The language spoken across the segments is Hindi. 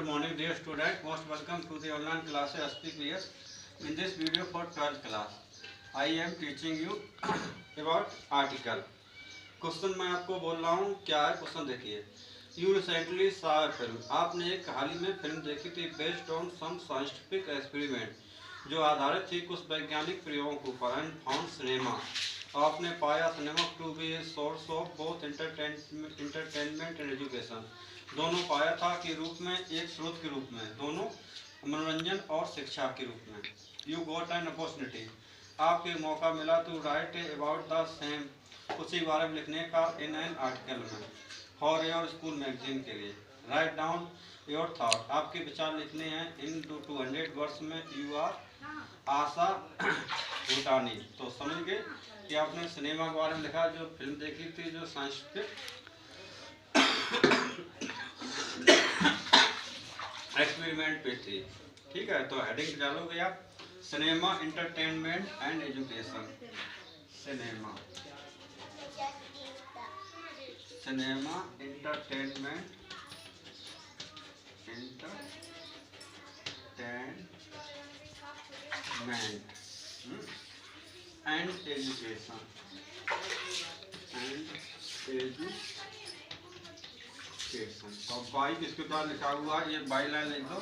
Good morning, dear student. Most welcome to the online class Speak here. In this video for 12th class, I am teaching you about article. Question मैं आपको बोल रहा हूँ, क्या है क्वेश्चन देखिए. You recently saw a film. आपने एक हाल ही में फिल्म देखी थी based on some scientific experiment, जो आधारित थी कुछ वैज्ञानिक प्रयोगों के ऊपर. And found cinema. आपने पाया cinema to be a source of both entertainment and education. दोनों पाया था कि रूप में, एक स्रोत के रूप में, दोनों मनोरंजन और शिक्षा के रूप में. You got an opportunity. आपको मौका मिला to write about the same, उसी बारे में लिखने का इन एन आर्टिकल में, फॉर योर स्कूल मैगजीन के लिए. Write down your thought. आपके विचार लिखने हैं इन 200 वर्ड्स में. You are Asha Bhutani. तो समझ गए कि आपने सिनेमा के बारे में लिखा, जो फिल्म देखी थी जो साइंटिफिक एक्सपेरिमेंट पे थी. ठीक है, तो हेडिंग डालोगे आप cinema entertainment and education. Cinema entertainment and education. और बाई किसके द्वारा लिखा हुआ है, ये बाई लाइन लिख दो,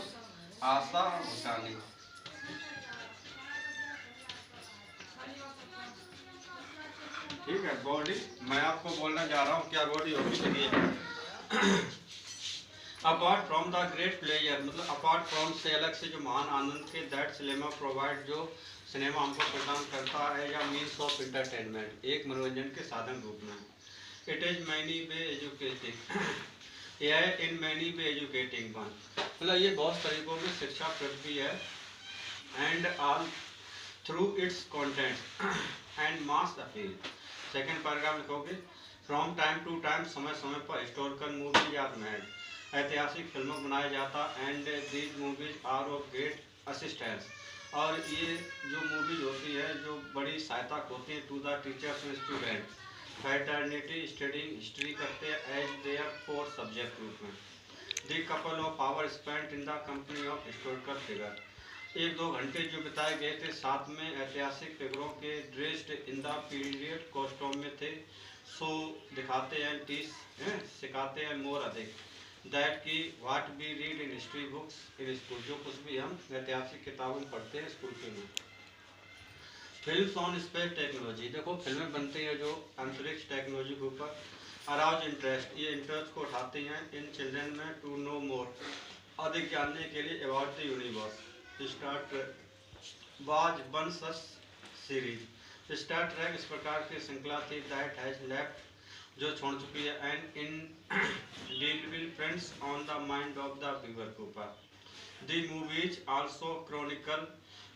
आशा भूटानी. ठीक है. बॉडी मैं आपको बोलना जा रहा हूँ क्या बॉडी होगी. देखिए, apart from the great pleasure, मतलब अपार्ट फ्रॉम से, अलग से, जो महान आनंद के, दैट सिनेमा प्रोवाइड, जो सिनेमा हमको प्रदान करता है, या मीन्स ऑफ एंटरटेनमेंट, एक मनोरंजन के साधन रूप में. It is many way educating, यह in many way educating one, मतलब ये बहुत तरीकों में शिक्षा प्रद भी है. And all through its content and mass appeal. Second paragraph लिखोगे, फ्रॉम टाइम टू टाइम, समय समय पर, हिस्टोरिकल मूवीज आर मेड, ऐतिहासिक फिल्मों बनाया जाता. And these movies are of great assistance, और ये जो मूवीज होती है जो बड़ी सहायता होती है to the teachers and student. Fraternity studying, history करते हैं एज देयर फोर सब्जेक्ट रूप में. The couple of hour spent in the company of historical figure, 1-2 घंटे जो बिताए गए थे साथ में ऐतिहासिक फिगरों के, dressed in the period costume में थे. सो दिखाते हैं, टीच सिखाते हैं, मोर अधिक, दैट की what we read in history books in school, जो कुछ भी हम ऐतिहासिक किताबों में पढ़ते हैं स्कूल के में. फिल्म्स ऑन स्पेस टेक्नोलॉजी, देखो फिल्में बनती हैं जो अंतरिक्ष टेक्नोलॉजी के ऊपर. अराउज इंटरेस्ट, ये इंटरेस्ट को उठाती हैं इन चिल्ड्रन में. टू नो मोर, अधिक जानने के लिए, about the universe. Star Trek was one such series, Star Trek इस प्रकार की श्रृंखला थी, दैट हैज लेफ्ट, जो छोड़ चुकी है, and in delivery friends on the mind of the viewer के ऊपर. The movies also chronicle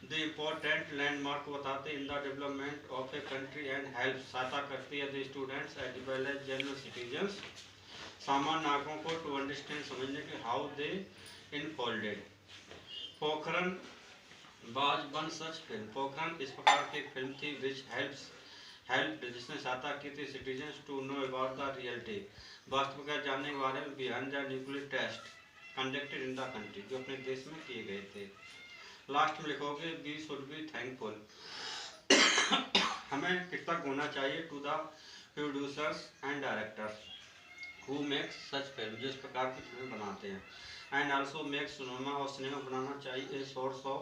the important landmark, बताते in the development of a country and help, सहायता करती है the students as well as general citizens, सामान्य नागरिकों को, टू अंडरस्टैंड, समझने के, how they unfolded. Pokhran was one such film, Pokhran इस प्रकार की फिल्म थी, विच हेल्प जिसने सहायता की थी, citizens to know about the reality, वास्तविकता जानने के बारे में, behind the nuclear test conducted in the country, जो अपने देश में किए गए थे. लास्ट में लिखोगे, वी शुड बी थैंकफुल, हमें कृतज्ञ होना चाहिए, to the producers and directors who makes such film, जो इस प्रकार की फिल्म बनाते हैं. एंड आल्सो मेक सिनेमा, और सिनेमा बनाना चाहिए, a source of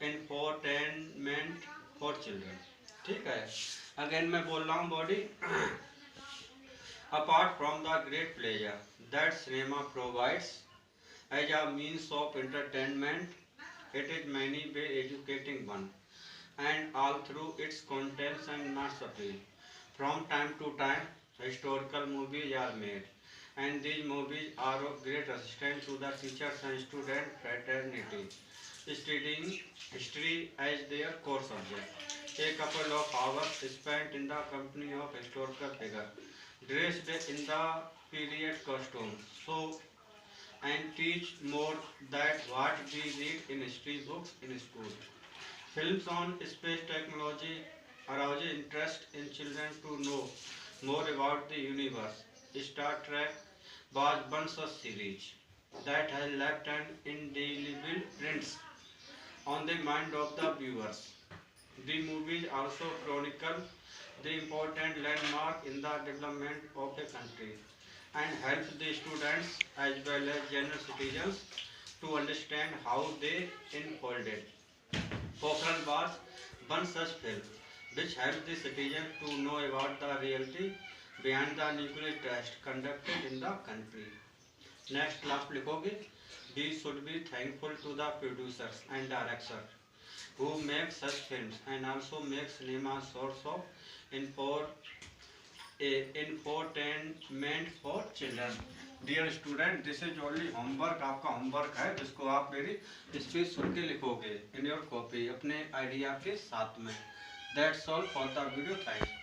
infotainment for children. ठीक है. अगेन मैं बोल रहा हूँ, body apart from the great pleasure that cinema provides as a means of entertainment, it is many way educating one, and all through its contents and mass appeal. From time to time historical movies are made, and these movies are of great assistance to the teachers and student fraternity, studying history as their core subject. A couple of hours spent in the company of historical figure, dressed in the period costume, so and teach more that what we read in history books in school. Films on space technology arouse interest in children to know more about the universe. Star Trek was once a series that has left an indelible prints on the mind of the viewers. The movies also chronicle the important landmark in the development of the country and help the students as well as general citizens to understand how they unfolded. Pokhran was one such film which helped the citizen to know about the reality behind the nuclear test conducted in the country. Next आप लिखोगे we should be thankful to the producers and directors who make such films and also make cinema a source of infotainment for children. Dear student, this is only homework. आपका homework है जिसको आप मेरी स्पीच सुन के लिखोगे in your copy अपने आइडिया के साथ में. That's all for the video. Thanks.